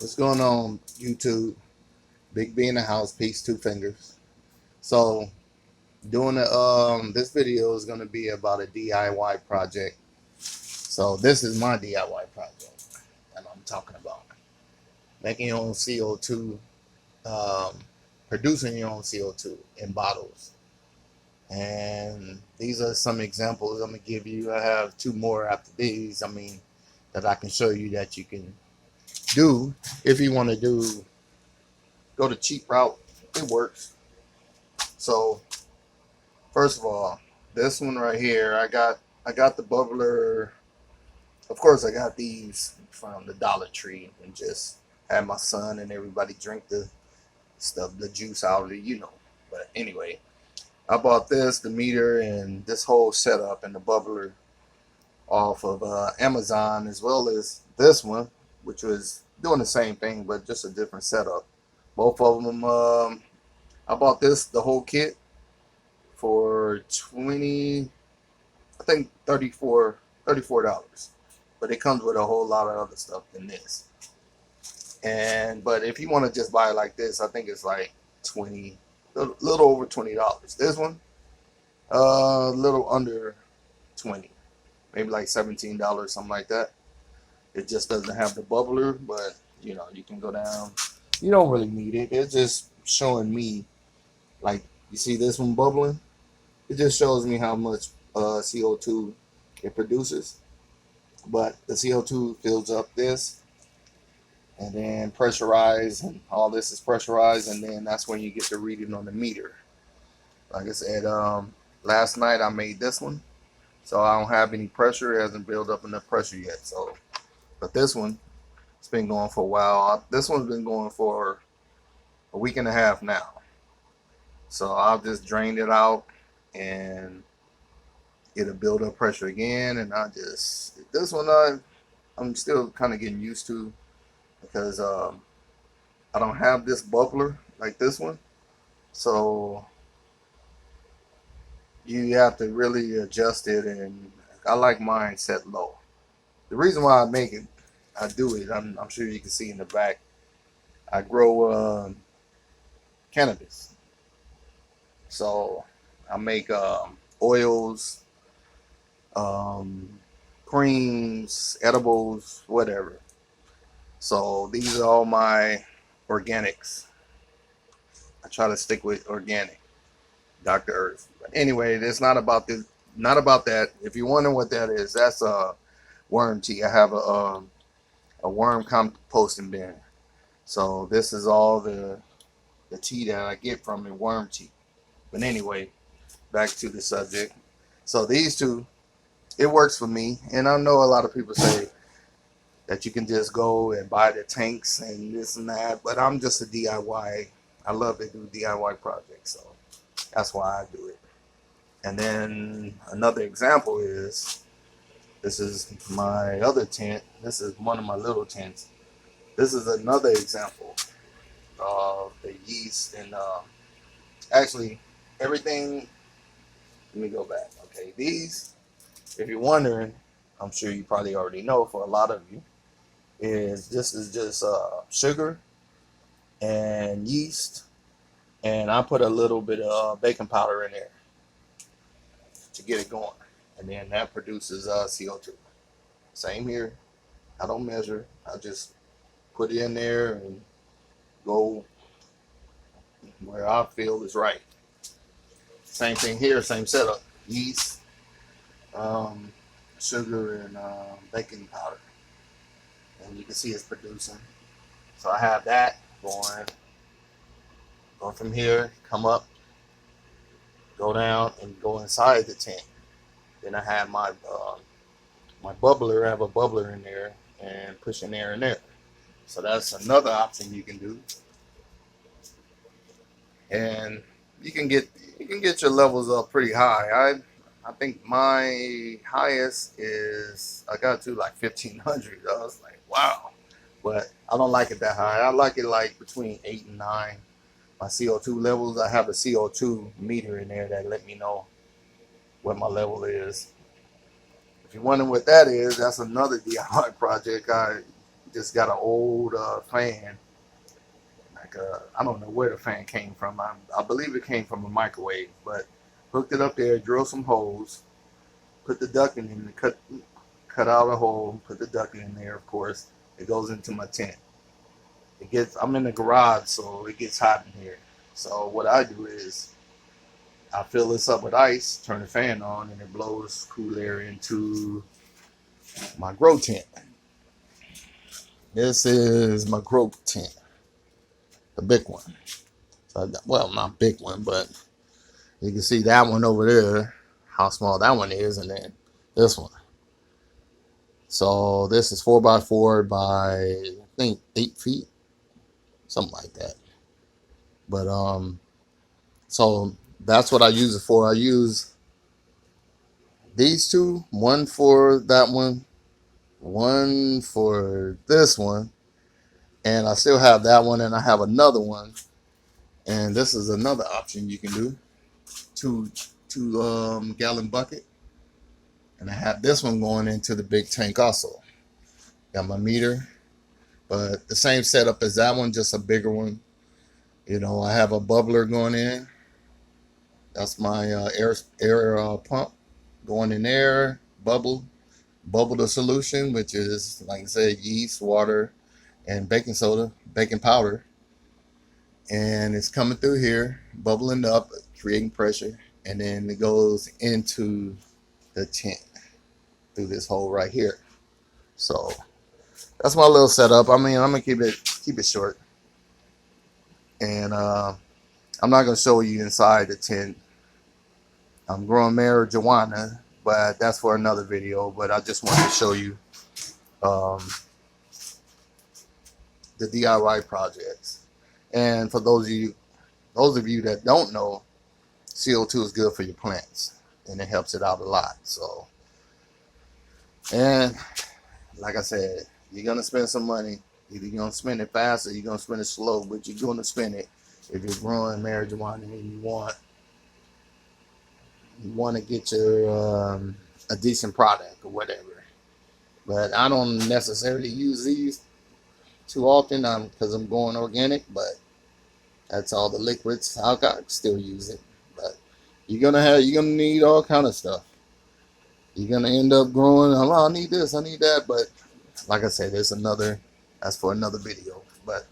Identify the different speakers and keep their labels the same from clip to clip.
Speaker 1: What's going on, YouTube? Big B in the house, peace, two fingers. So, doing this video is gonna be about a DIY project. So this is my DIY project that I'm talking about. Making your own CO2, um, producing your own CO2 in bottles. And these are some examples I'm gonna give you. I have two more after these. That I can show you that you can do if you want to go the cheap route. It works. So first of all, this one right here, I got the bubbler. Of course, I got these from the Dollar Tree and just had my son and everybody drink the stuff, the juice out of it. But anyway, I bought this, the meter, and this whole setup and the bubbler off of Amazon, as well as this one, which was doing the same thing but just a different setup. Both of them, I bought the whole kit for 20, I think $34, but it comes with a whole lot of other stuff than this. But if you want to just buy it like this, I think it's like 20, a little over $20. This one, a little under 20, maybe like $17, something like that. It just doesn't have the bubbler, but you can go down. You don't really need it. It's just showing me, like, you see this one bubbling. It just shows me how much CO2 it produces. But the CO2 fills up this, and then pressurized, and all this is pressurized, and then that's when you get the reading on the meter. Like I said, last night I made this one, so I don't have any pressure. It hasn't built up enough pressure yet. So, but this one, it's been going for a while. This one's been going for a week and a half now. So I'll just drain it out and it'll build up pressure again. And this one I'm still kind of getting used to, because I don't have this bubbler like this one. So you have to really adjust it, and I like mine set low. The reason why I do it, I'm sure you can see in the back, I grow cannabis. So I make oils, creams, edibles, whatever. So these are all my organics. I try to stick with organic, Dr. Earth. But anyway, it's not about this. Not about that. If you're wondering what that is, that's a worm tea. I have a worm composting bin. So this is all the tea that I get from the worm tea. But anyway, back to the subject. So these two, it works for me. And I know a lot of people say that you can just go and buy the tanks and this and that, but I'm just a DIY. I love to do DIY projects, so that's why I do it. And then another example is, this is my other tent. This is one of my little tents. This is another example of the yeast and actually everything. Let me go back. Okay, these, if you're wondering, I'm sure you probably already know, for a lot of you, this is just sugar and yeast, and I put a little bit of baking powder in there to get it going, and then that produces CO2. Same here. I don't measure. I just put it in there and go where I feel is right. Same thing here, same setup. Yeast, sugar, and baking powder. And you can see it's producing. So I have that going from here, come up, go down, and go inside the tank. Then I have my bubbler. I have a bubbler in there and pushing air in there. So that's another option you can do. And you can get your levels up pretty high. I think my highest is, I got to like 1500. I was like, wow. But I don't like it that high. I like it like between 8 and 9. My CO2 levels, I have a CO2 meter in there that let me know what my level is. If you're wondering what that is, that's another DIY project. just got an old fan. Like I don't know where the fan came from. I believe it came from a microwave, but hooked it up there, drilled some holes, put the ducting in, cut out a hole, put the ducting in there. Of course, it goes into my tent. I'm in the garage, so it gets hot in here. So what I do is I fill this up with ice, turn the fan on, and it blows cool air into my grow tent. This is my grow tent, the big one. So well, not big one, but you can see that one over there, how small that one is, and then this one. So this is 4x4 by I think 8 feet, something like that. But so that's what I use it for. I use these two, one for that one for this one, and I still have that one, and I have another one, and this is another option you can do. Two gallon bucket, and I have this one going into the big tank also. Got my meter, but the same setup as that one, just a bigger one. You know, I have a bubbler going in. That's my air pump going in there. Bubble the solution, which is, like I said, yeast, water, and baking soda, baking powder. And it's coming through here, bubbling up, creating pressure, and then it goes into the tent through this hole right here. So that's my little setup. I mean, I'm gonna keep it short, and I'm not gonna show you inside the tent. I'm growing marijuana, but that's for another video. But I just wanted to show you the DIY projects. And for those of you that don't know, c02 is good for your plants, and it helps it out a lot. So, and like I said, you're gonna spend some money. Either you're gonna spend it fast or you're gonna spend it slow, but you're gonna spend it if you're growing marijuana and you want to get your a decent product or whatever. But I don't necessarily use these too often because I'm going organic, but that's all the liquids. I'll still use it, but you're gonna need all kind of stuff. You're gonna end up growing. Oh, I need this, I need that, but like I said, that's for another video. But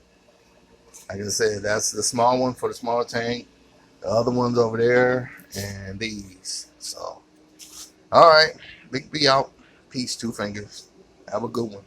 Speaker 1: like I said, that's the small one for the small tank. The other one's over there, and these. So, all right, Big B out. Peace, 2 fingers. Have a good one.